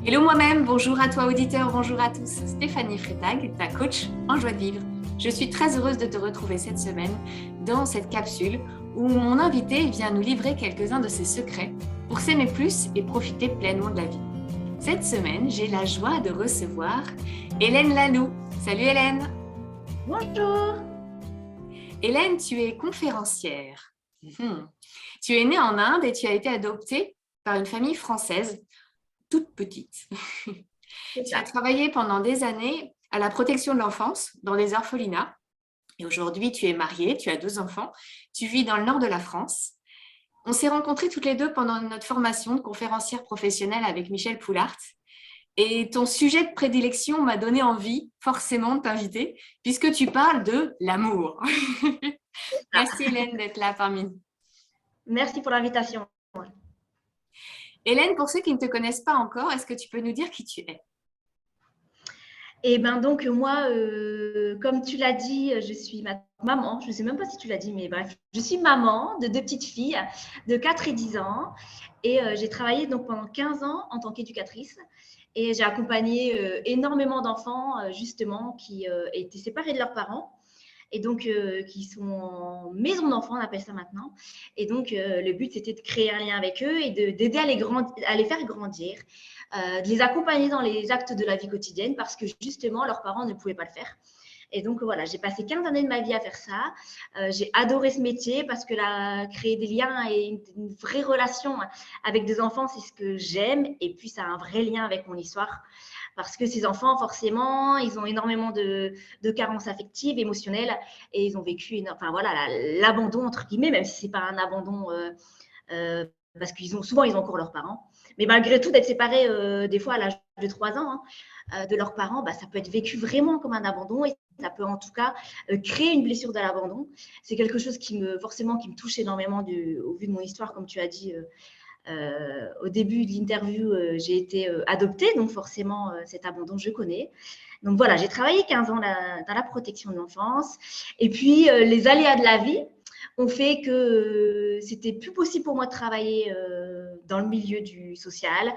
Hello moi-même, bonjour à toi auditeur, bonjour à tous. Stéphanie Freitag, ta coach en joie de vivre. Je suis très heureuse de te retrouver cette semaine dans cette capsule où mon invité vient nous livrer quelques-uns de ses secrets pour s'aimer plus et profiter pleinement de la vie. Cette semaine, j'ai la joie de recevoir Hélène Laloux. Salut Hélène. Bonjour. Hélène, tu es conférencière. Tu es née en Inde et tu as été adoptée par une famille française toute petite. C'est Tu as ça. travaillé pendant des années à la protection de l'enfance dans des orphelinats. Et aujourd'hui, tu es mariée, tu as 2 enfants, tu vis dans le nord de la France. On s'est rencontrés toutes les deux pendant notre formation de conférencière professionnelle avec Michel Poulart. Et ton sujet de prédilection m'a donné envie, forcément, de t'inviter, puisque tu parles de l'amour. Merci Hélène d'être là parmi nous. Merci pour l'invitation. Hélène, pour ceux qui ne te connaissent pas encore, est-ce que tu peux nous dire qui tu es? Et ben donc moi, comme tu l'as dit, je suis maman. Je ne sais même pas si tu l'as dit, mais bref, je suis maman de 2 petites filles de 4 et 10 ans. Et j'ai travaillé donc pendant 15 ans en tant qu'éducatrice. Et j'ai accompagné énormément d'enfants, justement, qui étaient séparés de leurs parents. Et donc qui sont en maison d'enfants, on appelle ça maintenant. Et donc le but, c'était de créer un lien avec eux et d'aider à les faire grandir, de les accompagner dans les actes de la vie quotidienne parce que justement, leurs parents ne pouvaient pas le faire. Et donc voilà, j'ai passé 15 années de ma vie à faire ça. J'ai adoré ce métier parce que créer des liens et une vraie relation avec des enfants, c'est ce que j'aime. Et puis, ça a un vrai lien avec mon histoire. Parce que ces enfants, forcément, ils ont énormément de carences affectives, émotionnelles, et ils ont vécu enfin, voilà, l'abandon, entre guillemets, même si ce n'est pas un abandon, parce qu'ils ont souvent, ils ont encore leurs parents. Mais malgré tout, d'être séparés des fois à l'âge de 3 ans de leurs parents, bah, ça peut être vécu vraiment comme un abandon et ça peut en tout cas créer une blessure de l'abandon. C'est quelque chose qui me touche énormément au vu de mon histoire, comme tu as dit. Au début de l'interview, j'ai été adoptée, donc forcément, cet abandon, je connais. Donc voilà, j'ai travaillé 15 ans dans la protection de l'enfance. Et puis, les aléas de la vie ont fait que c'était plus possible pour moi de travailler dans le milieu du social.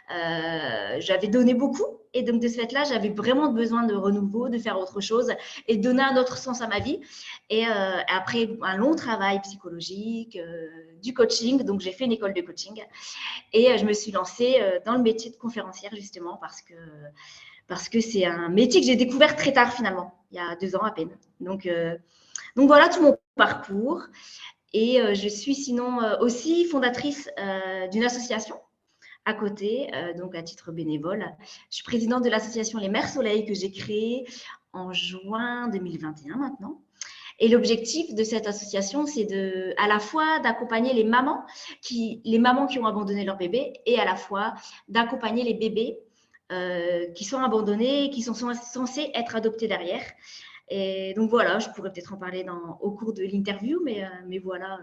J'avais donné beaucoup et donc de ce fait-là, j'avais vraiment besoin de renouveau, de faire autre chose et de donner un autre sens à ma vie. Et après un long travail psychologique, du coaching, donc j'ai fait une école de coaching et je me suis lancée dans le métier de conférencière justement parce que c'est un métier que j'ai découvert très tard finalement, il y a 2 ans à peine. Donc voilà tout mon parcours. Et je suis sinon aussi fondatrice d'une association à côté, donc à titre bénévole. Je suis présidente de l'association Les Mères Soleil que j'ai créée en juin 2021 maintenant. Et l'objectif de cette association, c'est à la fois d'accompagner les mamans qui ont abandonné leur bébé et à la fois d'accompagner les bébés qui sont abandonnés et qui sont censés être adoptés derrière. Et donc voilà, je pourrais peut-être en parler au cours de l'interview, mais voilà,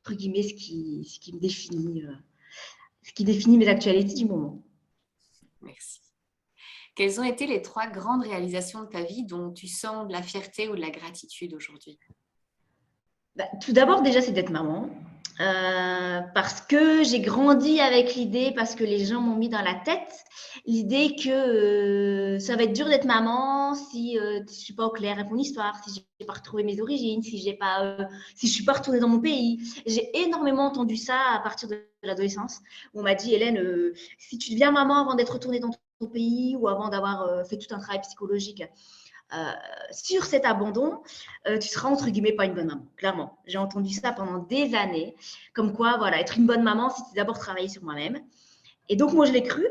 entre guillemets, ce qui me définit, ce qui définit mes actualités du moment. Merci. Quelles ont été les 3 grandes réalisations de ta vie dont tu sens de la fierté ou de la gratitude aujourd'hui? Bah, tout d'abord, déjà, c'est d'être maman. Parce que j'ai grandi avec l'idée, parce que les gens m'ont mis dans la tête l'idée que ça va être dur d'être maman si je ne suis pas au clair avec mon histoire, si je n'ai pas retrouvé mes origines, si je ne suis pas retournée dans mon pays. J'ai énormément entendu ça à partir de l'adolescence. On m'a dit, Hélène, si tu deviens maman avant d'être retournée dans ton pays ou avant d'avoir fait tout un travail psychologique, sur cet abandon, tu seras entre guillemets pas une bonne maman, clairement. J'ai entendu ça pendant des années, comme quoi, voilà, être une bonne maman, c'est d'abord travailler sur moi-même. Et donc, moi, je l'ai cru.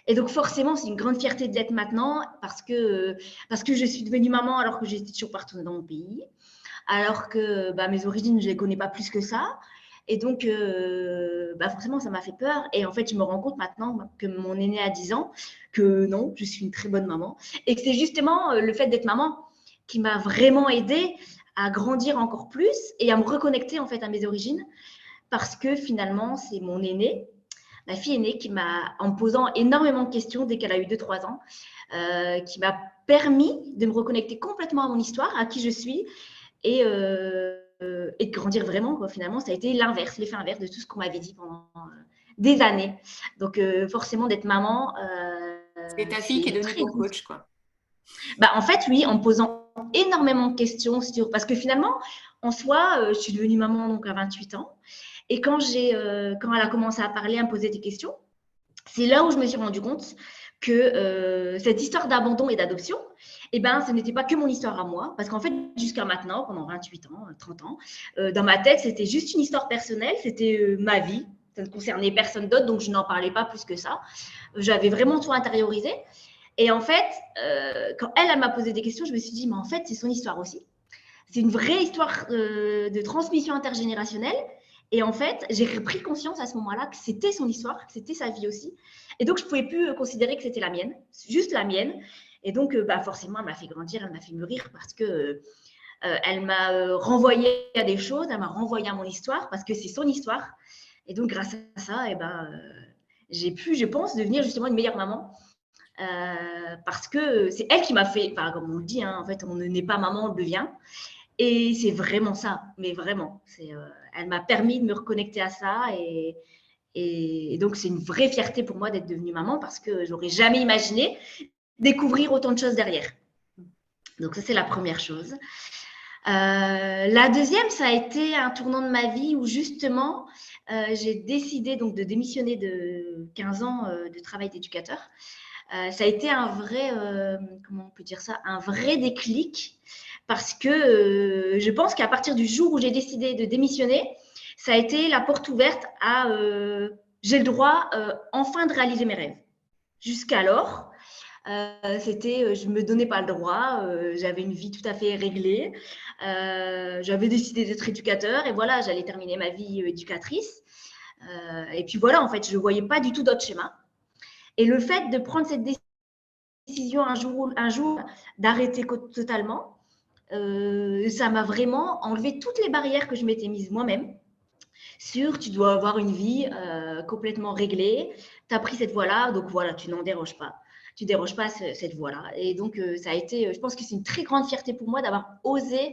Et donc, forcément, c'est une grande fierté d'être maintenant parce que je suis devenue maman alors que j'étais toujours pas retournée dans mon pays, alors que mes origines, je les connais pas plus que ça. Et donc, forcément, ça m'a fait peur. Et en fait, je me rends compte maintenant que mon aîné a 10 ans, que non, je suis une très bonne maman. Et que c'est justement le fait d'être maman qui m'a vraiment aidée à grandir encore plus et à me reconnecter en fait à mes origines. Parce que finalement, c'est mon aîné, ma fille aînée, en me posant énormément de questions dès qu'elle a eu 2-3 ans, qui m'a permis de me reconnecter complètement à mon histoire, à qui je suis, et de grandir vraiment, quoi. Finalement, ça a été l'inverse, l'effet inverse de tout ce qu'on m'avait dit pendant des années. Donc, forcément, d'être maman, C'est ta fille c'est qui est une devenue très ton grande… coach, quoi. Bah, en fait, oui, en me posant énormément de questions parce que finalement, en soi, je suis devenue maman donc à 28 ans. Et quand elle a commencé à parler, à me poser des questions, c'est là où je me suis rendu compte que cette histoire d'abandon et d'adoption, eh ben, ce n'était pas que mon histoire à moi, parce qu'en fait, jusqu'à maintenant, pendant 28 ans, 30 ans, dans ma tête, c'était juste une histoire personnelle, c'était ma vie, ça ne concernait personne d'autre, donc je n'en parlais pas plus que ça. J'avais vraiment tout intériorisé. Et en fait, quand elle m'a posé des questions, je me suis dit, mais en fait, c'est son histoire aussi. C'est une vraie histoire de transmission intergénérationnelle. Et en fait, j'ai pris conscience à ce moment-là que c'était son histoire, que c'était sa vie aussi. Et donc, je ne pouvais plus considérer que c'était la mienne, juste la mienne. Et donc, forcément, elle m'a fait grandir, elle m'a fait mûrir parce que elle m'a renvoyé à des choses, elle m'a renvoyé à mon histoire parce que c'est son histoire. Et donc, grâce à ça, j'ai pu, je pense, devenir justement une meilleure maman. Parce que c'est elle qui m'a fait, enfin, comme on le dit, hein, en fait, on ne naît pas maman, on le devient. Et c'est vraiment ça, mais vraiment. Elle m'a permis de me reconnecter à ça. Et donc, c'est une vraie fierté pour moi d'être devenue maman parce que j'aurais jamais imaginé découvrir autant de choses derrière. Donc, ça, c'est la première chose. La deuxième, ça a été un tournant de ma vie où justement, j'ai décidé donc de démissionner de 15 ans de travail d'éducateur. Ça a été un vrai, comment on peut dire ça, un vrai déclic parce que je pense qu'à partir du jour où j'ai décidé de démissionner, ça a été la porte ouverte à j'ai le droit enfin de réaliser mes rêves. Jusqu'alors, je me donnais pas le droit, j'avais une vie tout à fait réglée, j'avais décidé d'être éducateur et voilà, j'allais terminer ma vie éducatrice. Et puis voilà, en fait, je voyais pas du tout d'autre schéma. Et le fait de prendre cette décision un jour d'arrêter totalement, ça m'a vraiment enlevé toutes les barrières que je m'étais mise moi-même sur tu dois avoir une vie complètement réglée, tu as pris cette voie-là, donc voilà, tu n'en déroges pas. Tu ne déroges pas cette voie-là. Et donc, ça a été, je pense que c'est une très grande fierté pour moi d'avoir osé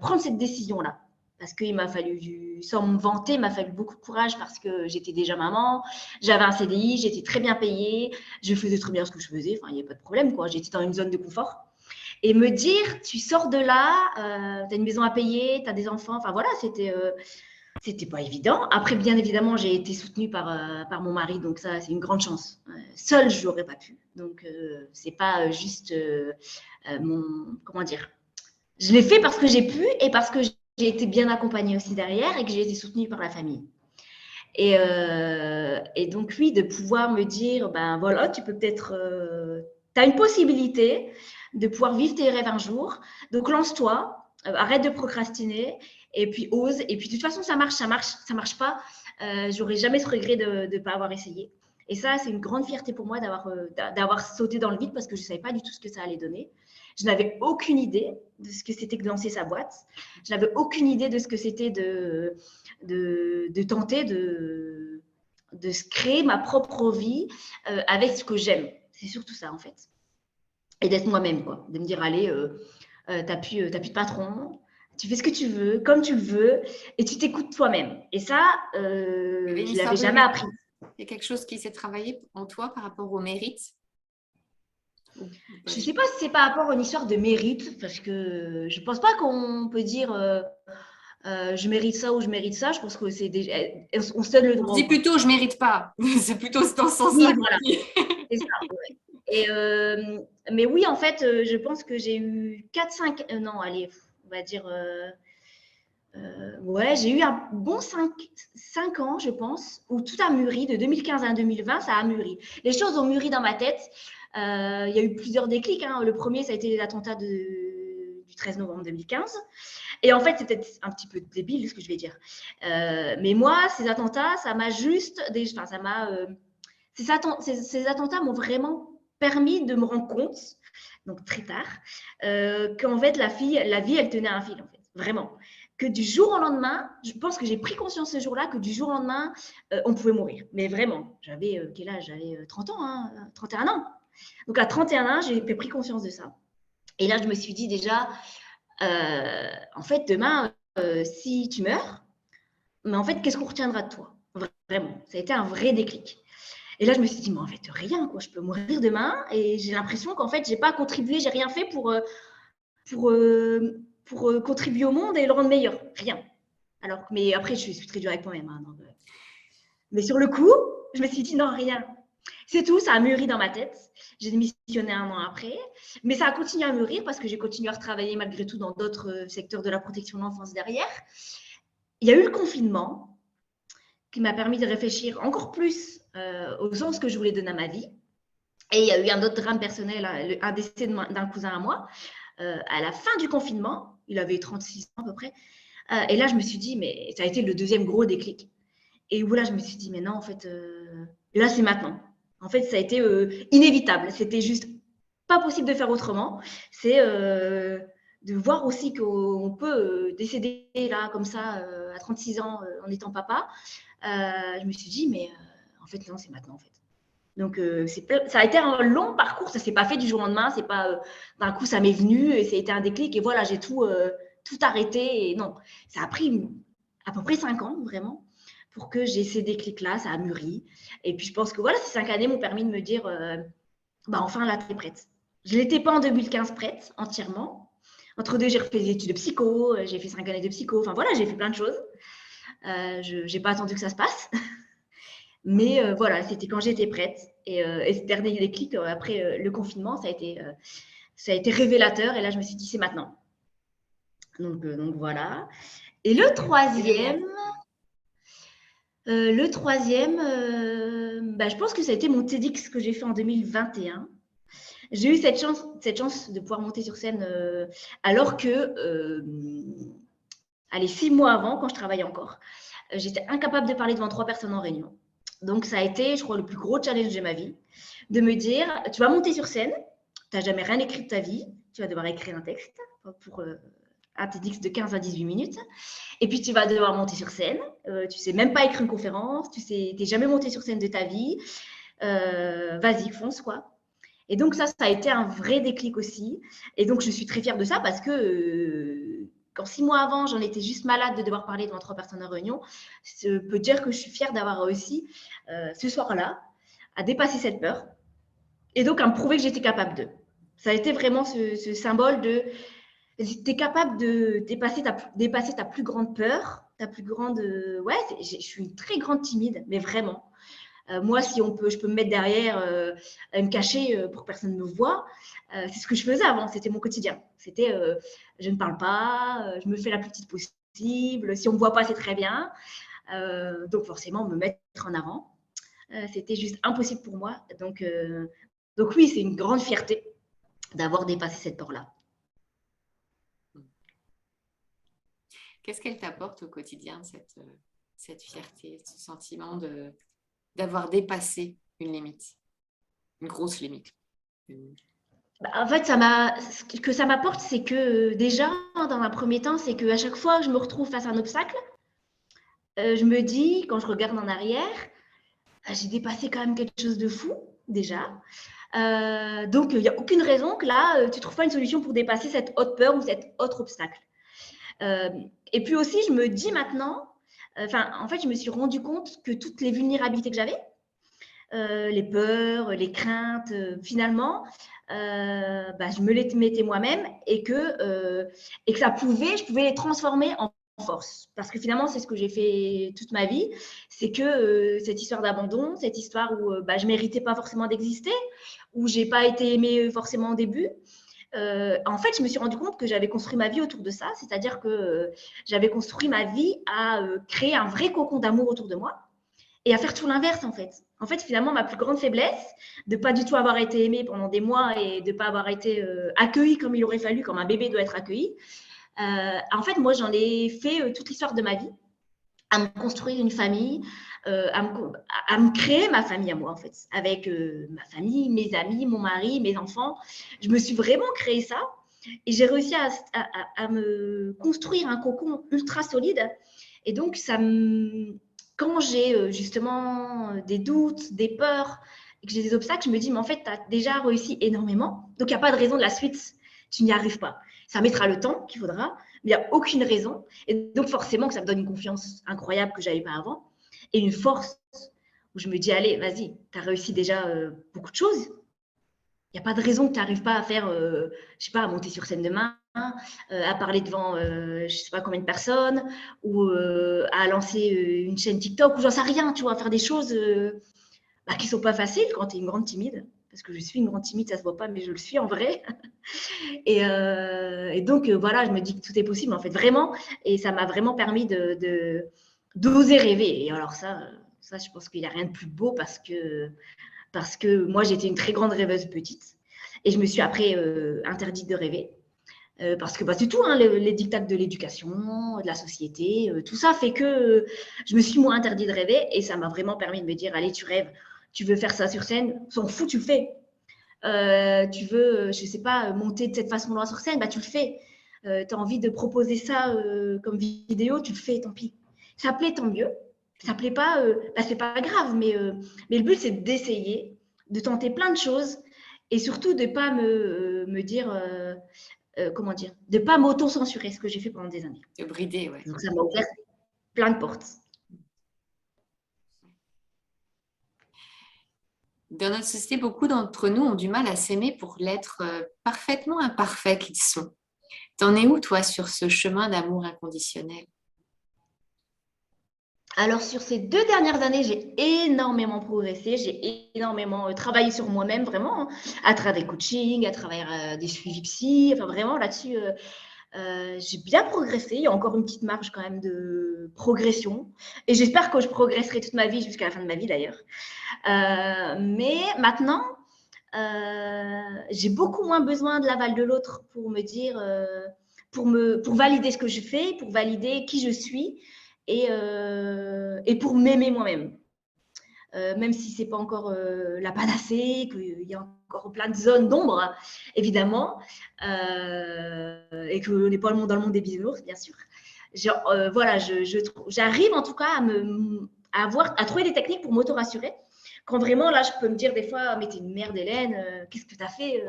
prendre cette décision-là. Parce qu'il m'a fallu, sans me vanter, il m'a fallu beaucoup de courage parce que j'étais déjà maman, j'avais un CDI, j'étais très bien payée, je faisais très bien ce que je faisais, enfin, il n'y a pas de problème, quoi. J'étais dans une zone de confort. Et me dire, tu sors de là, tu as une maison à payer, tu as des enfants, enfin voilà, c'était pas évident. Après, bien évidemment, j'ai été soutenue par mon mari, donc ça, c'est une grande chance. Seule, je n'aurais pas pu. Donc, c'est pas juste mon, comment dire, je l'ai fait parce que j'ai pu et parce que j'ai été bien accompagnée aussi derrière et que j'ai été soutenue par la famille. Et donc, oui, de pouvoir me dire, ben voilà, tu peux peut-être, tu as une possibilité de pouvoir vivre tes rêves un jour. Donc, lance-toi, arrête de procrastiner et puis ose. Et puis, de toute façon, ça marche pas. J'aurais jamais ce regret de ne pas avoir essayé. Et ça, c'est une grande fierté pour moi d'avoir sauté dans le vide parce que je ne savais pas du tout ce que ça allait donner. Je n'avais aucune idée de ce que c'était que de lancer sa boîte. Je n'avais aucune idée de ce que c'était de tenter de se créer ma propre vie avec ce que j'aime. C'est surtout ça, en fait. Et d'être moi-même, quoi. De me dire, allez, t'as plus de patron, tu fais ce que tu veux, comme tu le veux, et tu t'écoutes toi-même. Et ça, je ne l'avais jamais appris. Il y a quelque chose qui s'est travaillé en toi par rapport au mérite? Je ne sais pas si c'est par rapport à une histoire de mérite, parce que je ne pense pas qu'on peut dire je mérite ça ou je mérite ça. Je pense que c'est déjà, on se donne le droit. On dit plutôt je mérite pas. C'est plutôt dans ce sens-là. Oui, voilà. C'est ça. Ouais. Et mais oui, en fait, je pense que j'ai eu 4-5, non, allez, on va dire, ouais, j'ai eu un bon 5 ans, je pense, où tout a mûri. De 2015 à 2020, ça a mûri. Les choses ont mûri dans ma tête. Il y a eu plusieurs déclics. Hein. Le premier, ça a été les attentats du 13 novembre 2015. Et en fait, c'était un petit peu débile ce que je vais dire. Mais moi, ces attentats, ça m'a juste… Enfin, ça m'a… ces attentats m'ont vraiment permis de me rendre compte, donc très tard, qu'en fait, la vie, elle tenait à un fil, en fait. Vraiment. Que du jour au lendemain, je pense que j'ai pris conscience ce jour-là que du jour au lendemain, on pouvait mourir. Mais vraiment, j'avais quel âge? J'avais 30 ans, hein, 31 ans. Donc à 31 ans, j'ai pris conscience de ça. Et là, je me suis dit déjà, en fait, demain, si tu meurs, mais en fait, qu'est-ce qu'on retiendra de toi? Vraiment. Ça a été un vrai déclic. Et là, je me suis dit, mais en fait, rien, quoi. Je peux mourir demain et j'ai l'impression qu'en fait, je n'ai pas contribué, j'ai rien fait pour contribuer au monde et le rendre meilleur. Rien. Alors, mais après, je suis très dure avec moi-même. Hein, donc, mais sur le coup, je me suis dit, non, rien. C'est tout, ça a mûri dans ma tête. J'ai démissionné 1 an après. Mais ça a continué à mûrir parce que j'ai continué à retravailler malgré tout dans d'autres secteurs de la protection de l'enfance derrière. Il y a eu le confinement qui m'a permis de réfléchir encore plus au sens que je voulais donner à ma vie. Et il y a eu un autre drame personnel, un décès d'un cousin à moi. À la fin du confinement, il avait 36 ans à peu près. Et là, je me suis dit, mais ça a été le deuxième gros déclic. Et où là, je me suis dit, mais non, en fait, là, c'est maintenant. En fait, ça a été inévitable. C'était juste pas possible de faire autrement. C'est de voir aussi qu'on peut décéder là, comme ça, à 36 ans, en étant papa. Je me suis dit, mais en fait, non, c'est maintenant, en fait. Donc, ça a été un long parcours. Ça ne s'est pas fait du jour au lendemain. C'est pas d'un coup, ça m'est venu et ça a été un déclic. Et voilà, j'ai tout arrêté. Et non, ça a pris à peu près 5 ans, vraiment, pour que j'ai ces déclics-là. Ça a mûri. Et puis, je pense que voilà, ces 5 années m'ont permis de me dire, bah, enfin, là, tu es prête. Je ne l'étais pas en 2015 prête, entièrement. Entre deux, j'ai refait des études de psycho. J'ai fait 5 années de psycho. Enfin, voilà, j'ai fait plein de choses. Je n'ai pas attendu que ça se passe. Mais voilà, c'était quand j'étais prête. Et ce dernier déclic, après le confinement, ça a été révélateur. Et là, je me suis dit, c'est maintenant. Donc voilà. Et le troisième, bah, je pense que ça a été mon TEDx que j'ai fait en 2021. J'ai eu cette chance de pouvoir monter sur scène alors que, allez, 6 mois avant, quand je travaillais encore, j'étais incapable de parler devant 3 personnes en réunion. Donc, ça a été, je crois, le plus gros challenge de ma vie, de me dire, tu vas monter sur scène, tu n'as jamais rien écrit de ta vie, tu vas devoir écrire un texte pour un TEDx de 15 à 18 minutes, et puis tu vas devoir monter sur scène, tu ne sais même pas écrire une conférence, tu n'es jamais monté sur scène de ta vie, vas-y, fonce, quoi. Et donc, ça a été un vrai déclic aussi. Et donc, je suis très fière de ça parce que quand 6 mois avant, j'en étais juste malade de devoir parler devant 3 personnes en réunion, je peux dire que je suis fière d'avoir réussi ce soir-là à dépasser cette peur et donc à me prouver que j'étais capable de. Ça a été vraiment ce symbole de tu es capable de dépasser ta plus grande peur, ta plus grande. Ouais, je suis une très grande timide, mais vraiment. Moi, si je peux me mettre derrière, me cacher pour que personne ne me voie, c'est ce que je faisais avant, c'était mon quotidien. C'était je ne parle pas, je me fais la plus petite possible, si on ne me voit pas, c'est très bien. Donc forcément, me mettre en avant, c'était juste impossible pour moi. Donc oui, c'est une grande fierté d'avoir dépassé cette peur-là. Qu'est-ce qu'elle t'apporte au quotidien, cette fierté, ce sentiment d'avoir dépassé une limite, une grosse limite? En fait, ce que ça m'apporte, c'est que déjà, dans un premier temps, c'est qu'à chaque fois que je me retrouve face à un obstacle, je me dis, quand je regarde en arrière, j'ai dépassé quand même quelque chose de fou, déjà. Donc, il n'y a aucune raison que là, tu ne trouves pas une solution pour dépasser cette autre peur ou cet autre obstacle. Et puis aussi, je me dis maintenant, en fait, je me suis rendu compte que toutes les vulnérabilités que j'avais, les peurs, les craintes, finalement, je me les mettais moi-même et que je pouvais les transformer en force. Parce que finalement, c'est ce que j'ai fait toute ma vie. C'est que cette histoire d'abandon, cette histoire où je ne méritais pas forcément d'exister, où je n'ai pas été aimée forcément au début, en fait, je me suis rendu compte que j'avais construit ma vie autour de ça. C'est-à-dire que j'avais construit ma vie à créer un vrai cocon d'amour autour de moi et à faire tout l'inverse, en fait. En fait, finalement, ma plus grande faiblesse, de pas du tout avoir été aimée pendant des mois et de pas avoir été accueillie comme il aurait fallu, comme un bébé doit être accueilli. En fait, moi, j'en ai fait toute l'histoire de ma vie, à me construire une famille, à me créer ma famille à moi, en fait, avec ma famille, mes amis, mon mari, mes enfants. Je me suis vraiment créé ça et j'ai réussi à me construire un cocon ultra solide. Et donc, quand j'ai justement des doutes, des peurs et que j'ai des obstacles, je me dis, mais en fait, tu as déjà réussi énormément. Donc, il n'y a pas de raison de la suite, tu n'y arrives pas. Ça mettra le temps qu'il faudra, mais il n'y a aucune raison. Et donc, forcément, que ça me donne une confiance incroyable que je n'avais pas avant et une force où je me dis, allez, vas-y, tu as réussi déjà beaucoup de choses. Il n'y a pas de raison que tu n'arrives pas à faire, je sais pas, à monter sur scène demain, à parler devant je ne sais pas combien de personnes, ou à lancer une chaîne TikTok, ou j'en sais rien, tu vois, à faire des choses qui ne sont pas faciles quand tu es une grande timide. Parce que je suis une grande timide, ça ne se voit pas, mais je le suis en vrai. Et donc, voilà, je me dis que tout est possible, en fait, vraiment. Et ça m'a vraiment permis d'oser rêver. Et alors ça, je pense qu'il n'y a rien de plus beau parce que moi, j'étais une très grande rêveuse petite. Et je me suis après interdite de rêver. Parce que c'est tout, hein, les dictats de l'éducation, de la société, tout ça fait que je me suis moins interdit de rêver. Et ça m'a vraiment permis de me dire, allez, tu rêves, tu veux faire ça sur scène, s'en fout, tu le fais. Tu veux, je ne sais pas, monter de cette façon-là sur scène, tu le fais. Tu as envie de proposer ça comme vidéo, tu le fais, tant pis. Ça plaît, tant mieux. Ça plaît pas, c'est pas grave, mais le but, c'est d'essayer, de tenter plein de choses et surtout de ne pas me dire, comment dire, de ne pas m'auto-censurer, ce que j'ai fait pendant des années. De brider, ouais. Donc, ça m'a ouvert plein de portes. Dans notre société, beaucoup d'entre nous ont du mal à s'aimer pour l'être parfaitement imparfait qu'ils sont. T'en es où, toi, sur ce chemin d'amour inconditionnel? Alors, sur ces 2 dernières années, j'ai énormément progressé, j'ai énormément travaillé sur moi-même, vraiment, hein, à travers des coachings, à travers des suivis psy, enfin vraiment là-dessus, j'ai bien progressé. Il y a encore une petite marge quand même de progression. Et j'espère que je progresserai toute ma vie, jusqu'à la fin de ma vie d'ailleurs. Mais maintenant, j'ai beaucoup moins besoin de l'aval de l'autre pour me dire, pour valider ce que je fais, pour valider qui je suis et pour m'aimer moi-même. Même si ce n'est pas encore la panacée, qu'il y a encore plein de zones d'ombre, évidemment, et que n'est pas le monde dans le monde des bisounours, bien sûr. Voilà, j'arrive en tout cas à trouver des techniques pour m'auto-rassurer. Quand vraiment, là, je peux me dire des fois, mais t'es une merde, Hélène, qu'est-ce que t'as fait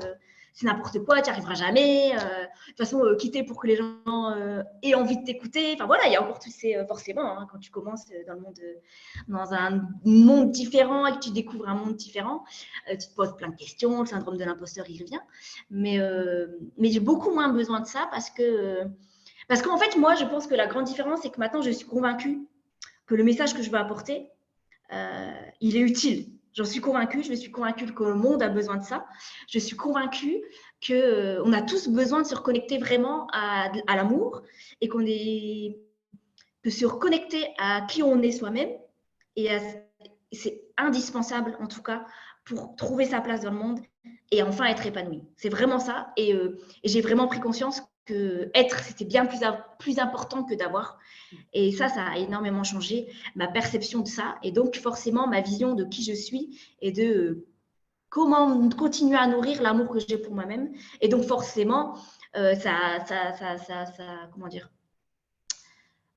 c'est n'importe quoi, tu n'y arriveras jamais. De toute façon, quitter pour que les gens aient envie de t'écouter. Enfin voilà, il y a encore tous ces forcément, hein, quand tu commences dans un monde différent et que tu découvres un monde différent, tu te poses plein de questions, le syndrome de l'imposteur, il revient. Mais j'ai beaucoup moins besoin de ça parce qu'en fait, moi, je pense que la grande différence, c'est que maintenant, je suis convaincue que le message que je veux apporter, il est utile. J'en suis convaincue, je suis convaincue que le monde a besoin de ça. Je suis convaincue qu'on a tous besoin de se reconnecter vraiment à l'amour et de se reconnecter à qui on est soi-même. Et c'est indispensable, en tout cas, pour trouver sa place dans le monde et enfin être épanoui. C'est vraiment ça. Et j'ai vraiment pris conscience que être, c'était bien plus important que d'avoir. Et ça a énormément changé ma perception de ça. Et donc, forcément, ma vision de qui je suis et de comment continuer à nourrir l'amour que j'ai pour moi-même. Et donc, forcément, comment dire,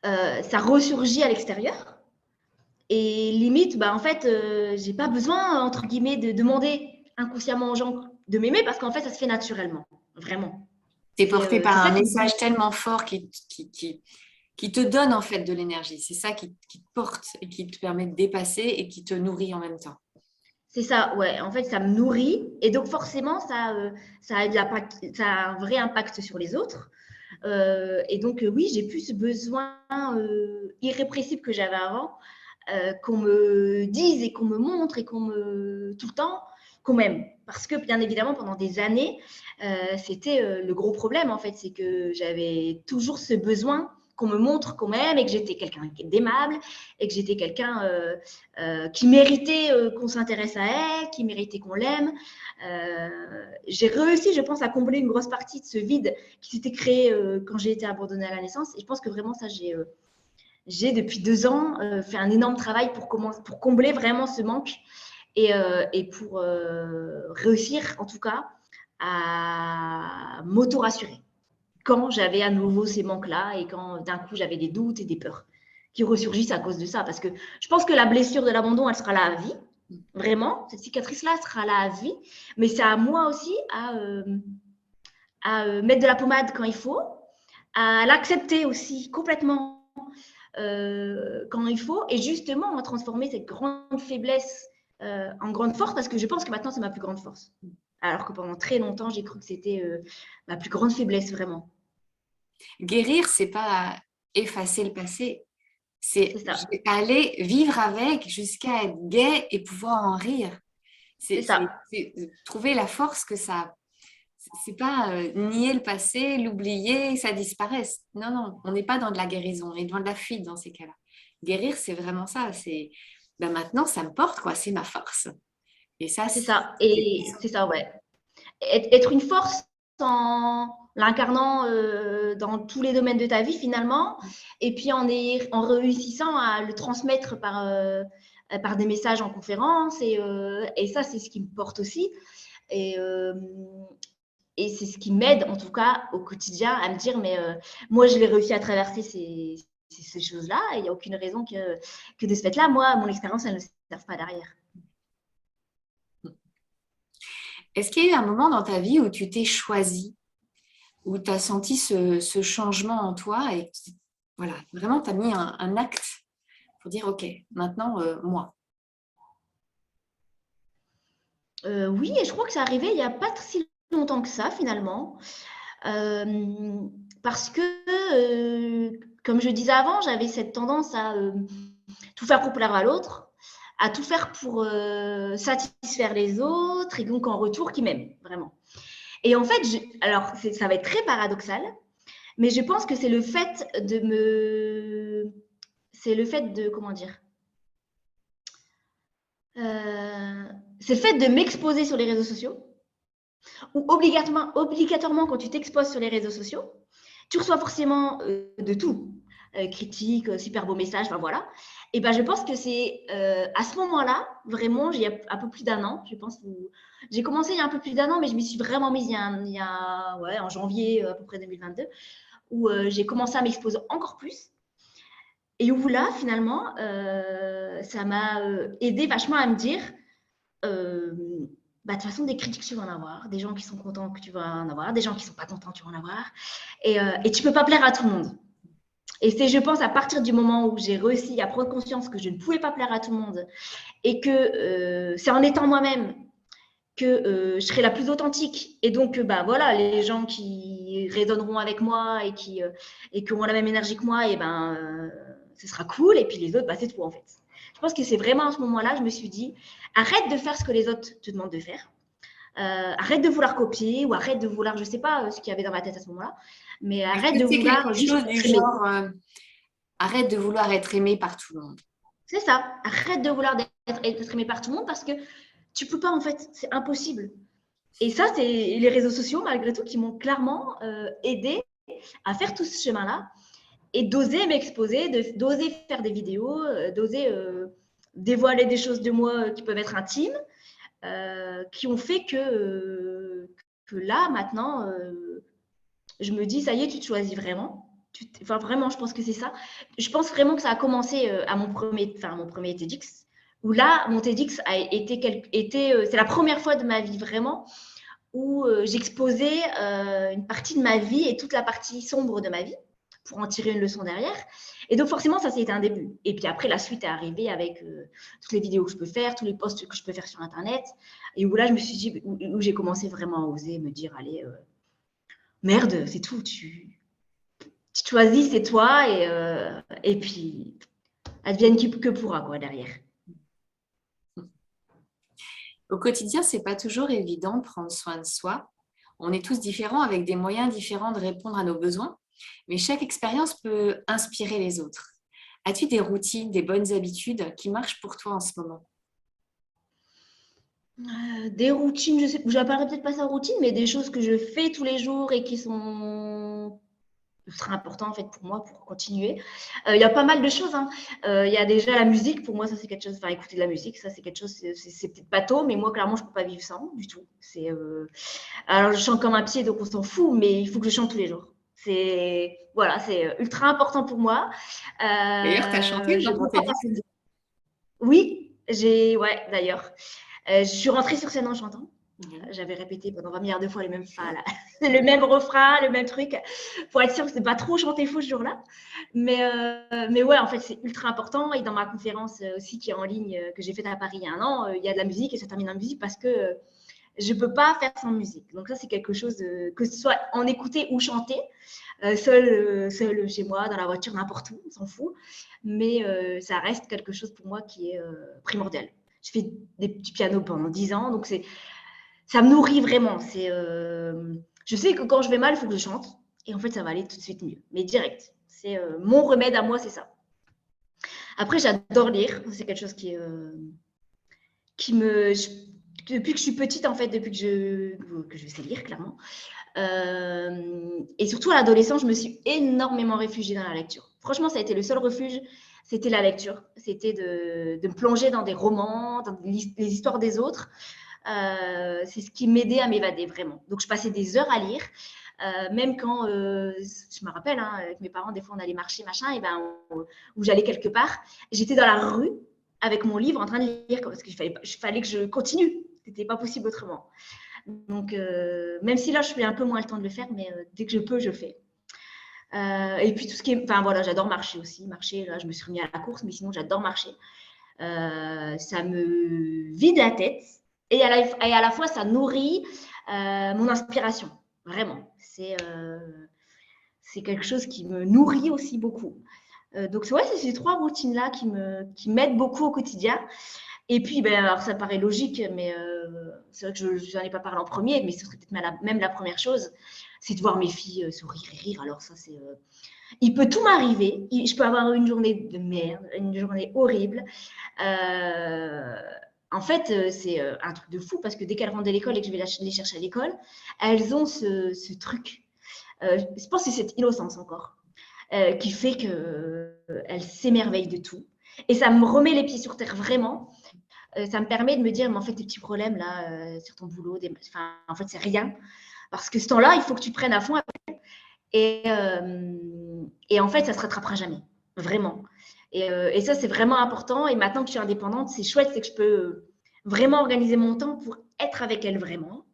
ça ressurgit à l'extérieur. Et limite, en fait, j'ai pas besoin, entre guillemets, de demander inconsciemment aux gens de m'aimer parce qu'en fait, ça se fait naturellement. Vraiment. Tu es porté par un message tellement fort qui te donne en fait de l'énergie. C'est ça qui te porte et qui te permet de dépasser et qui te nourrit en même temps. C'est ça, ouais. En fait, ça me nourrit. Et donc, forcément, ça a un vrai impact sur les autres. Et donc, oui, j'ai plus ce besoin irrépressible que j'avais avant, qu'on me dise et qu'on me montre et tout le temps, qu'on m'aime. Parce que, bien évidemment, pendant des années, c'était le gros problème, en fait. C'est que j'avais toujours ce besoin qu'on me montre qu'on m'aime et que j'étais quelqu'un d'aimable et que j'étais quelqu'un qui méritait qu'on s'intéresse à elle, qui méritait qu'on l'aime. J'ai réussi, je pense, à combler une grosse partie de ce vide qui s'était créé quand j'ai été abandonnée à la naissance. Et je pense que vraiment, ça, j'ai depuis 2 ans fait un énorme travail pour combler vraiment ce manque et pour réussir, en tout cas, à m'auto-rassurer quand j'avais à nouveau ces manques-là et quand d'un coup j'avais des doutes et des peurs qui ressurgissent à cause de ça. Parce que je pense que la blessure de l'abandon, elle sera là à vie. Vraiment, cette cicatrice-là sera là à vie. Mais c'est à moi aussi à mettre de la pommade quand il faut, à l'accepter aussi complètement quand il faut, et justement à transformer cette grande faiblesse en grande force, parce que je pense que maintenant c'est ma plus grande force. Alors que pendant très longtemps, j'ai cru que c'était ma plus grande faiblesse, vraiment. Guérir, c'est pas effacer le passé, C'est c'est ça, aller vivre avec jusqu'à être gai et pouvoir en rire. c'est ça, C'est trouver la force que ça. C'est pas nier le passé, l'oublier, que ça disparaisse. Non, non, on n'est pas dans de la guérison, on est dans de la fuite dans ces cas-là. Guérir, c'est vraiment ça. C'est ben maintenant, ça me porte, quoi. C'est ma force. Et ça, c'est ça, c'est et c'est ça, ouais. Être une force en l'incarnant dans tous les domaines de ta vie finalement, et puis en réussissant à le transmettre par des messages en conférence, et ça c'est ce qui me porte aussi, et, euh, et c'est ce qui m'aide en tout cas au quotidien à me dire mais moi je l'ai réussi à traverser ces choses-là, et il n'y a aucune raison que de ce fait-là, moi mon expérience elle ne sert pas derrière. Est-ce qu'il y a eu un moment dans ta vie où tu t'es choisi, où tu as senti ce changement en toi et voilà, vraiment, tu as mis un acte pour dire, OK, maintenant, moi. Oui, et je crois que c'est arrivé il n'y a pas si longtemps que ça, finalement. Euh, Parce que, comme je disais avant, j'avais cette tendance à tout faire pour plaire à l'autre, à tout faire pour satisfaire les autres, et donc en retour, qui m'aiment, vraiment. Et en fait, alors, ça va être très paradoxal, mais je pense que c'est le fait de me. C'est le fait de. Comment dire euh, C'est le fait de m'exposer sur les réseaux sociaux, où obligatoirement, quand tu t'exposes sur les réseaux sociaux, tu reçois forcément de tout, critiques, super beaux messages, enfin voilà. Et ben je pense que c'est à ce moment-là, vraiment, il y a un peu plus d'un an, je pense, où j'ai commencé il y a un peu plus d'un an, mais je m'y suis vraiment mise ouais, en janvier à peu près 2022, où j'ai commencé à m'exposer encore plus. Et où là, finalement, ça m'a aidé vachement à me dire, euh, bah, de toute façon, des critiques, tu vas en avoir, des gens qui sont contents que tu vas en avoir, des gens qui ne sont pas contents, tu vas en avoir. Et tu ne peux pas plaire à tout le monde. Et c'est, je pense, à partir du moment où j'ai réussi à prendre conscience que je ne pouvais pas plaire à tout le monde, et que c'est en étant moi-même que je serai la plus authentique. Et donc, bah, voilà, les gens qui résonneront avec moi et qui auront la même énergie que moi, et ben, ce sera cool. Et puis les autres, bah, c'est tout en fait. Je pense que c'est vraiment à ce moment-là, je me suis dit, arrête de faire ce que les autres te demandent de faire. Arrête de vouloir copier, ou arrête de vouloir, je ne sais pas ce qu'il y avait dans ma tête à ce moment-là, mais Est-ce arrête que de c'est vouloir quelque juste chose du être aimé. genre, arrête de vouloir être aimé par tout le monde? C'est ça, arrête de vouloir être aimé par tout le monde, parce que tu peux pas en fait, c'est impossible. Et ça, c'est les réseaux sociaux, malgré tout, qui m'ont clairement aidé à faire tout ce chemin-là, et d'oser m'exposer, d'oser faire des vidéos, d'oser dévoiler des choses de moi qui peuvent être intimes, qui ont fait que là, maintenant, je me dis, ça y est, tu te choisis vraiment. Enfin, vraiment, je pense que c'est ça. Je pense vraiment que ça a commencé à mon premier TEDx, où là, mon TEDx a été c'est la première fois de ma vie vraiment où j'exposais une partie de ma vie et toute la partie sombre de ma vie pour en tirer une leçon derrière. Et donc forcément, ça, c'était un début. Et puis après, la suite est arrivée avec toutes les vidéos que je peux faire, tous les posts que je peux faire sur Internet. Et où là, je me suis dit, où j'ai commencé vraiment à oser me dire, allez, merde, c'est tout, tu choisis, c'est toi, et puis advienne que pourra, quoi, derrière. Au quotidien, c'est pas toujours évident de prendre soin de soi. On est tous différents avec des moyens différents de répondre à nos besoins, mais chaque expérience peut inspirer les autres. As-tu des routines, des bonnes habitudes qui marchent pour toi en ce moment? Des routines, je n'appellerais peut-être pas ça routine, mais des choses que je fais tous les jours et qui sont ultra importantes en fait pour moi pour continuer. Il y a pas mal de choses, hein. Il y a déjà la musique, pour moi ça c'est quelque chose, enfin écouter de la musique, ça c'est quelque chose, c'est peut-être bateau, mais moi clairement je peux pas vivre sans du tout. Alors je chante comme un pied donc on s'en fout, mais il faut que je chante tous les jours. C'est voilà, c'est ultra important pour moi. D'ailleurs, tu as chanté Je dans ton peux pas TEDx. passer. Oui, ouais d'ailleurs. Je suis rentrée sur scène en chantant. J'avais répété pendant 20 milliards de fois les mêmes, le même refrain, le même truc, pour être sûr que c'est pas trop chanté faux ce jour-là. Mais ouais, en fait, c'est ultra important. Et dans ma conférence aussi qui est en ligne, que j'ai faite à Paris il y a un an, il y a de la musique et ça termine en musique parce que je peux pas faire sans musique. Donc ça, c'est quelque chose que ce soit en écouter ou chanter, seul chez moi, dans la voiture, n'importe où, on s'en fout. Mais ça reste quelque chose pour moi qui est primordial. Je fais du piano pendant 10 ans, donc ça me nourrit vraiment. Je sais que quand je vais mal, il faut que je chante. Et en fait, ça va aller tout de suite mieux. Mais direct. C'est mon remède à moi, c'est ça. Après, j'adore lire. C'est quelque chose qui me... Depuis que je suis petite, en fait, depuis que je sais lire, clairement. Et surtout à l'adolescence, je me suis énormément réfugiée dans la lecture. Franchement, ça a été le seul refuge, c'était la lecture. C'était de me plonger dans des romans, dans les histoires des autres. C'est ce qui m'aidait à m'évader vraiment. Donc, je passais des heures à lire. Même quand, je me rappelle, avec mes parents, des fois, on allait marcher, machin, et ben, où j'allais quelque part, j'étais dans la rue avec mon livre en train de lire, parce qu'il fallait que je continue. C'était pas possible autrement. Donc, même si là, je fais un peu moins le temps de le faire, mais dès que je peux, je fais. Et puis, tout ce qui est... Enfin, voilà, j'adore marcher aussi. Marcher, là, je me suis remis à la course, mais sinon, j'adore marcher. Ça me vide la tête et à la fois, ça nourrit mon inspiration. Vraiment. C'est quelque chose qui me nourrit aussi beaucoup. Donc, ouais, c'est ces 3 routines-là qui m'aident beaucoup au quotidien. Et puis, ben, alors ça paraît logique, mais c'est vrai que je n'en ai pas parlé en premier, mais ce serait peut-être même la première chose, c'est de voir mes filles sourire et rire. Alors ça, c'est... Il peut tout m'arriver. Je peux avoir une journée de merde, une journée horrible. En fait, c'est un truc de fou parce que dès qu'elles rentrent de l'école et que je vais les chercher à l'école, elles ont ce truc. Je pense que c'est cette innocence encore qui fait qu'elles s'émerveillent de tout. Et ça me remet les pieds sur terre vraiment. Ça me permet de me dire, mais en fait, tes petits problèmes là, sur ton boulot, en fait, c'est rien. Parce que ce temps-là, il faut que tu prennes à fond. Et en fait, ça ne se rattrapera jamais. Vraiment. Et ça, c'est vraiment important. Et maintenant que je suis indépendante, c'est chouette, c'est que je peux vraiment organiser mon temps pour être avec elles vraiment,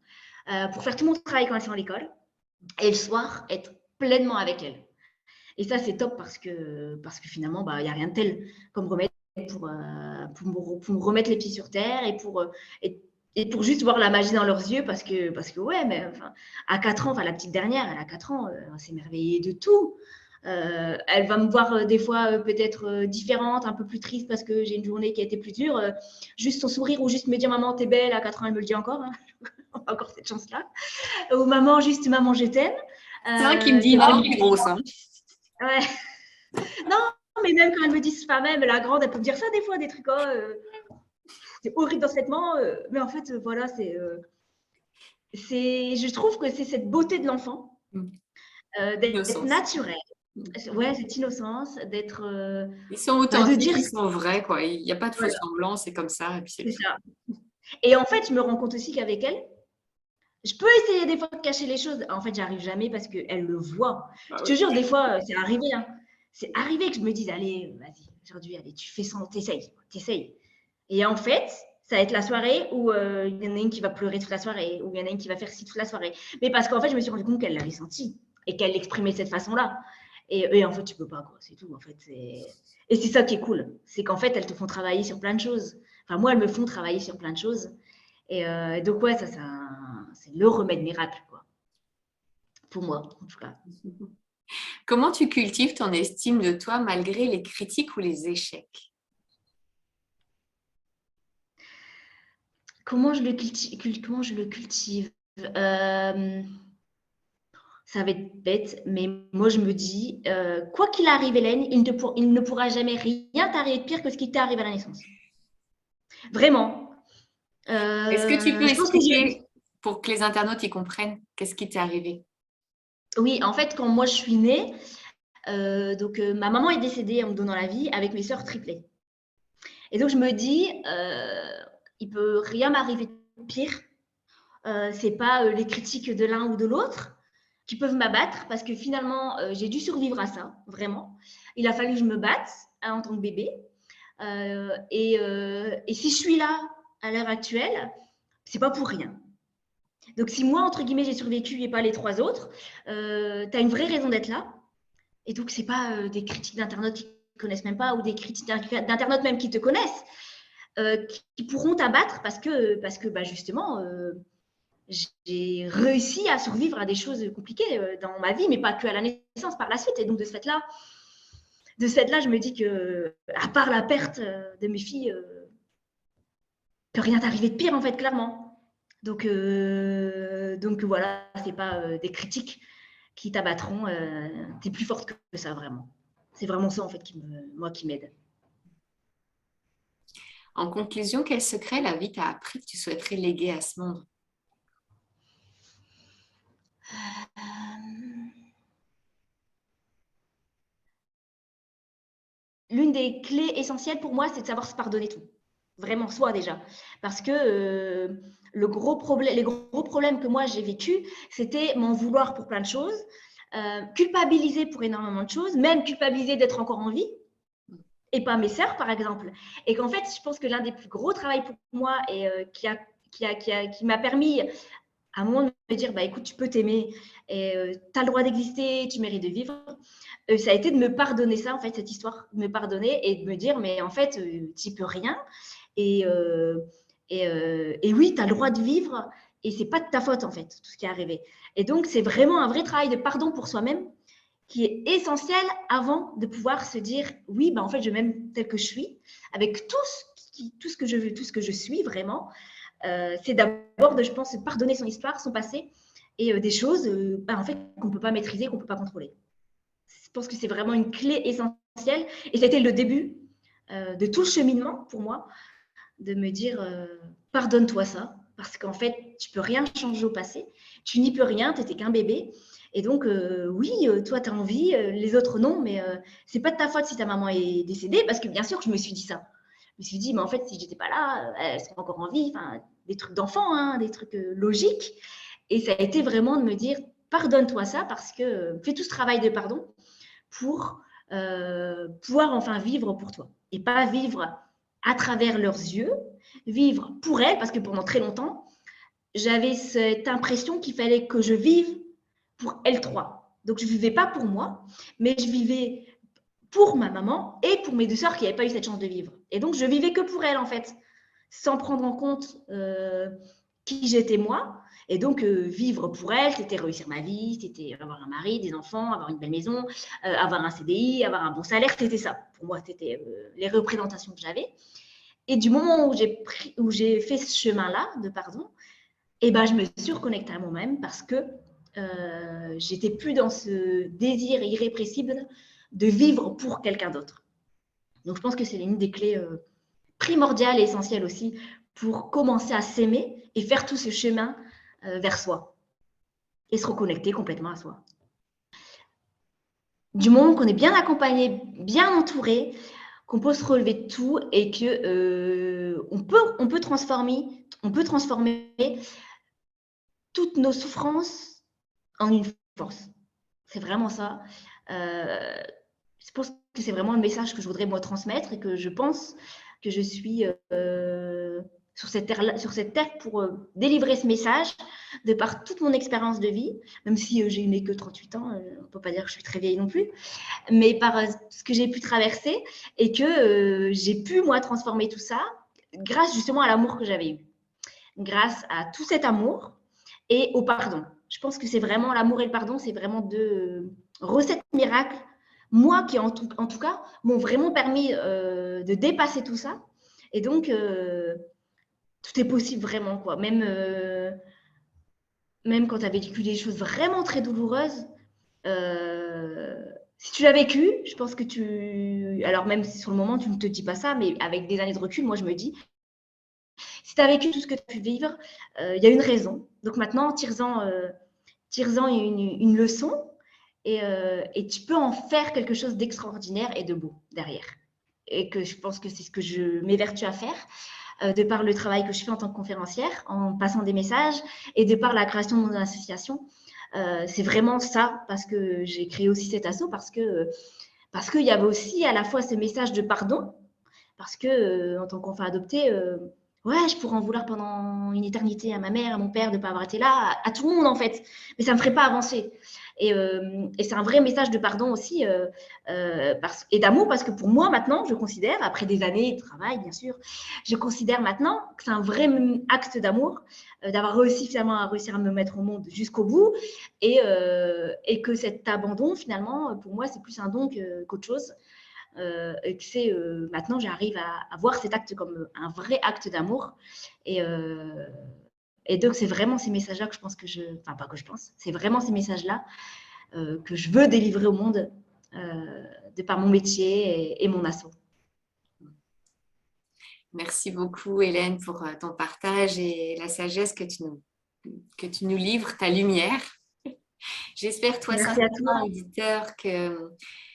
pour faire tout mon travail quand elles sont à l'école. Et le soir, être pleinement avec elles. Et ça, c'est top parce que finalement, bah, il n'y a rien de tel comme remède pour me remettre les pieds sur terre et pour juste voir la magie dans leurs yeux parce que ouais, mais enfin, à 4 ans, enfin la petite dernière, elle a 4 ans, elle s'est émerveillée de tout. Elle va me voir des fois peut-être différente, un peu plus triste parce que j'ai une journée qui a été plus dure. Juste son sourire ou juste me dire maman, t'es belle, à 4 ans, elle me le dit encore. Hein. Encore cette chance-là. Ou maman, juste maman, je t'aime. C'est vrai qu'il me dit maman, tu es grosse. Hein. Ouais. Non, mais même quand elle me dit, c'est pas même, la grande, elle peut me dire ça des fois, des trucs, c'est horrible dans ce vêtement, mais en fait, voilà, je trouve que c'est cette beauté de l'enfant, d'être naturel. Ouais, cette innocence, d'être. Ils sont authentiques, ils sont vrais, quoi. Il n'y a pas de faux semblants, c'est comme ça. Et puis c'est ça. Et en fait, je me rends compte aussi qu'avec elle, je peux essayer des fois de cacher les choses. En fait, j'arrive jamais parce qu'elle le voit. Je te jure, des fois, c'est arrivé. Hein. C'est arrivé que je me dise, allez, vas-y, aujourd'hui, allez, tu fais ça, t'essayes. Et en fait, ça va être la soirée où il y en a une qui va pleurer toute la soirée, ou il y en a une qui va faire ci toute la soirée. Mais parce qu'en fait, je me suis rendu compte qu'elle l'avait senti et qu'elle l'exprimait de cette façon-là. Et en fait, tu peux pas, quoi. C'est tout. En fait, et c'est ça qui est cool. C'est qu'en fait, elles te font travailler sur plein de choses. Enfin, moi, elles me font travailler sur plein de choses. Et donc, ouais, ça c'est le remède miracle, quoi. Pour moi, en tout cas. Comment tu cultives ton estime de toi malgré les critiques ou les échecs? Comment je le cultive Ça va être bête, mais moi je me dis, quoi qu'il arrive, Hélène, il ne pourra jamais rien t'arriver de pire que ce qui t'est arrivé à la naissance. Vraiment. Est-ce que tu peux je pense que expliquer pour que les internautes y comprennent qu'est-ce qui t'est arrivé? Oui, en fait, quand moi je suis née, donc ma maman est décédée en me donnant la vie avec mes sœurs triplées. Et donc je me dis, il peut rien m'arriver de pire. C'est pas les critiques de l'un ou de l'autre qui peuvent m'abattre parce que finalement, j'ai dû survivre à ça, vraiment. Il a fallu que je me batte en tant que bébé. Et si je suis là à l'heure actuelle, c'est pas pour rien. Donc, si moi, entre guillemets, j'ai survécu et pas les 3 autres, tu as une vraie raison d'être là. Et donc, ce n'est pas des critiques d'internautes qui ne connaissent même pas ou des critiques d'internautes même qui te connaissent, qui pourront t'abattre parce que bah, justement, j'ai réussi à survivre à des choses compliquées dans ma vie, mais pas que à la naissance, par la suite. Et donc, de ce fait-là, je me dis que, à part la perte de mes filles, peut rien t'arriver de pire, en fait, clairement. Donc voilà, c'est pas des critiques qui t'abattront. Tu es plus forte que ça, vraiment. C'est vraiment ça, en fait, qui m'aide. En conclusion, quel secret la vie t'a appris que tu souhaiterais léguer à ce monde? L'une des clés essentielles pour moi, c'est de savoir se pardonner tout. Vraiment, soi déjà. Parce que les gros problèmes que moi j'ai vécu, c'était m'en vouloir pour plein de choses, culpabiliser pour énormément de choses, même culpabiliser d'être encore en vie, et pas mes sœurs, par exemple. Et qu'en fait, je pense que l'un des plus gros travaux pour moi et qui m'a permis à un moment de me dire, bah, écoute, tu peux t'aimer, et tu as le droit d'exister, tu mérites de vivre, ça a été de me pardonner ça, en fait, cette histoire, de me pardonner et de me dire, mais en fait, tu n'y peux rien. Et, oui, tu as le droit de vivre et c'est pas de ta faute, en fait, tout ce qui est arrivé. Et donc, c'est vraiment un vrai travail de pardon pour soi-même qui est essentiel avant de pouvoir se dire, oui, bah, en fait, je m'aime tel que je suis, avec tout ce que je veux, tout ce que je suis vraiment. C'est d'abord, je pense, pardonner son histoire, son passé et des choses en fait, qu'on ne peut pas maîtriser, qu'on ne peut pas contrôler. Je pense que c'est vraiment une clé essentielle et c'était le début de tout le cheminement pour moi, de me dire pardonne-toi ça, parce qu'en fait, tu ne peux rien changer au passé, tu n'y peux rien, tu n'étais qu'un bébé. Et donc, oui, toi, tu as envie, les autres non, mais ce n'est pas de ta faute si ta maman est décédée, parce que bien sûr que je me suis dit ça. Je me suis dit, mais en fait, si j'étais pas là, elle serait encore en vie. Enfin, des trucs d'enfant, hein, des trucs logiques. Et ça a été vraiment de me dire, pardonne-toi ça parce que fais tout ce travail de pardon pour pouvoir enfin vivre pour toi. Et pas vivre à travers leurs yeux, vivre pour elles, parce que pendant très longtemps, j'avais cette impression qu'il fallait que je vive pour elles trois. Donc, je ne vivais pas pour moi, mais je vivais pour ma maman et pour mes deux sœurs qui n'avaient pas eu cette chance de vivre. Et donc, je vivais que pour elles, en fait, sans prendre en compte qui j'étais moi. Et donc, vivre pour elles, c'était réussir ma vie, c'était avoir un mari, des enfants, avoir une belle maison, avoir un CDI, avoir un bon salaire, c'était ça. Pour moi, c'était les représentations que j'avais. Et du moment où j'ai fait ce chemin-là de pardon, et ben, je me suis reconnectée à moi-même parce que j'étais plus dans ce désir irrépressible de vivre pour quelqu'un d'autre. Donc, je pense que c'est l'une des clés primordiales et essentielles aussi pour commencer à s'aimer et faire tout ce chemin vers soi et se reconnecter complètement à soi. Du moment qu'on est bien accompagné, bien entouré, qu'on peut se relever de tout et que on peut transformer toutes nos souffrances en une force. C'est vraiment ça. Je pense que c'est vraiment le message que je voudrais moi transmettre et que je pense que je suis sur cette terre pour délivrer ce message de par toute mon expérience de vie, même si j'ai n'ai que 38 ans, on ne peut pas dire que je suis très vieille non plus, mais par ce que j'ai pu traverser et que j'ai pu moi transformer tout ça grâce justement à l'amour que j'avais eu, grâce à tout cet amour et au pardon. Je pense que c'est vraiment l'amour et le pardon, c'est vraiment deux recettes miracles, moi qui en tout cas, m'ont vraiment permis de dépasser tout ça. Et donc, tout est possible vraiment, quoi. Même quand tu as vécu des choses vraiment très douloureuses, si tu l'as vécu, je pense que alors même si sur le moment, tu ne te dis pas ça, mais avec des années de recul, moi, je me dis, si tu as vécu tout ce que tu as pu vivre, il y a une raison. Donc maintenant, tire-en une leçon et tu peux en faire quelque chose d'extraordinaire et de beau derrière. Et que je pense que c'est ce que je m'évertue à faire de par le travail que je fais en tant que conférencière, en passant des messages et de par la création de mon association. C'est vraiment ça, parce que j'ai créé aussi cet asso, parce qu'il y avait aussi à la fois ce message de pardon, parce que en tant qu'enfant adopté, ouais, je pourrais en vouloir pendant une éternité à ma mère, à mon père de ne pas avoir été là, à tout le monde en fait. Mais ça ne me ferait pas avancer. Et c'est un vrai message de pardon aussi et d'amour parce que pour moi maintenant, je considère, après des années de travail bien sûr, je considère maintenant que c'est un vrai acte d'amour d'avoir réussi finalement à réussir à me mettre au monde jusqu'au bout et que cet abandon finalement, pour moi, c'est plus un don qu'autre chose. Et que c'est maintenant j'arrive à voir cet acte comme un vrai acte d'amour et donc c'est vraiment ces messages-là que je pense enfin pas que je pense, c'est vraiment ces messages-là que je veux délivrer au monde de par mon métier et mon asso. Merci beaucoup, Hélène, pour ton partage et la sagesse que tu nous livres, ta lumière. J'espère, toi, Merci à toi. sincèrement, auditeur, que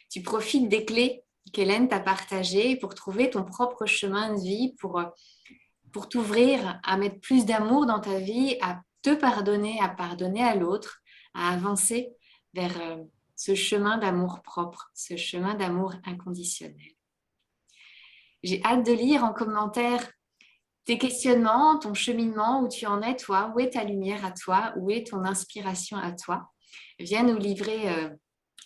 tu profites des clés qu'Hélène t'a partagées pour trouver ton propre chemin de vie, pour t'ouvrir à mettre plus d'amour dans ta vie, à te pardonner, à pardonner à l'autre, à avancer vers ce chemin d'amour propre, ce chemin d'amour inconditionnel. J'ai hâte de lire en commentaire tes questionnements, ton cheminement, où tu en es, toi, où est ta lumière à toi, où est ton inspiration à toi. Viens nous livrer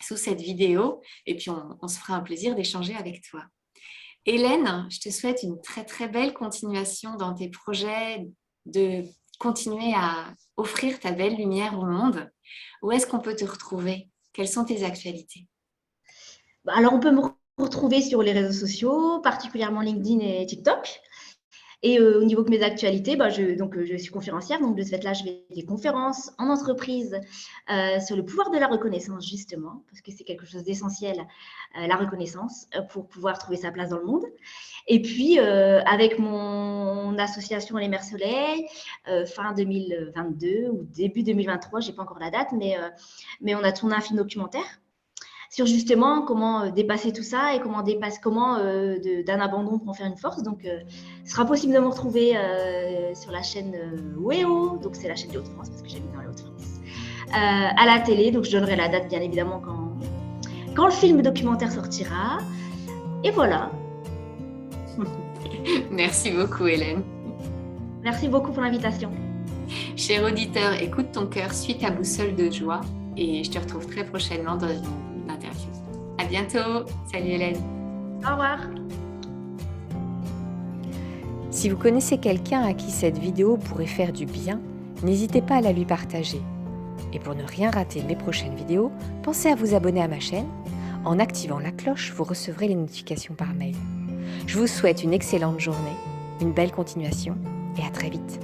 sous cette vidéo et puis on se fera un plaisir d'échanger avec toi. Hélène, je te souhaite une très très belle continuation dans tes projets, de continuer à offrir ta belle lumière au monde. Où est-ce qu'on peut te retrouver? Quelles sont tes actualités? Alors on peut me retrouver sur les réseaux sociaux, particulièrement LinkedIn et TikTok. Et au niveau de mes actualités, je suis conférencière, donc de ce fait-là, je fais des conférences en entreprise sur le pouvoir de la reconnaissance, justement, parce que c'est quelque chose d'essentiel, la reconnaissance, pour pouvoir trouver sa place dans le monde. Et puis, avec mon association Les Mers Soleil, fin 2022 ou début 2023, je n'ai pas encore la date, mais on a tourné un film documentaire sur justement comment dépasser tout ça et comment d'un abandon pour en faire une force. Donc, ce sera possible de me retrouver sur la chaîne WEO, donc c'est la chaîne des Hauts-de-France parce que j'habite dans les Hauts-de-France, à la télé. Donc, je donnerai la date bien évidemment quand le film documentaire sortira. Et voilà. Merci beaucoup, Hélène. Merci beaucoup pour l'invitation. Cher auditeur, écoute ton cœur, suis ta boussole de joie et je te retrouve très prochainement dans une interview. À bientôt. Salut Hélène. Au revoir. Si vous connaissez quelqu'un à qui cette vidéo pourrait faire du bien, n'hésitez pas à la lui partager. Et pour ne rien rater de mes prochaines vidéos, pensez à vous abonner à ma chaîne. En activant la cloche, vous recevrez les notifications par mail. Je vous souhaite une excellente journée, une belle continuation et à très vite.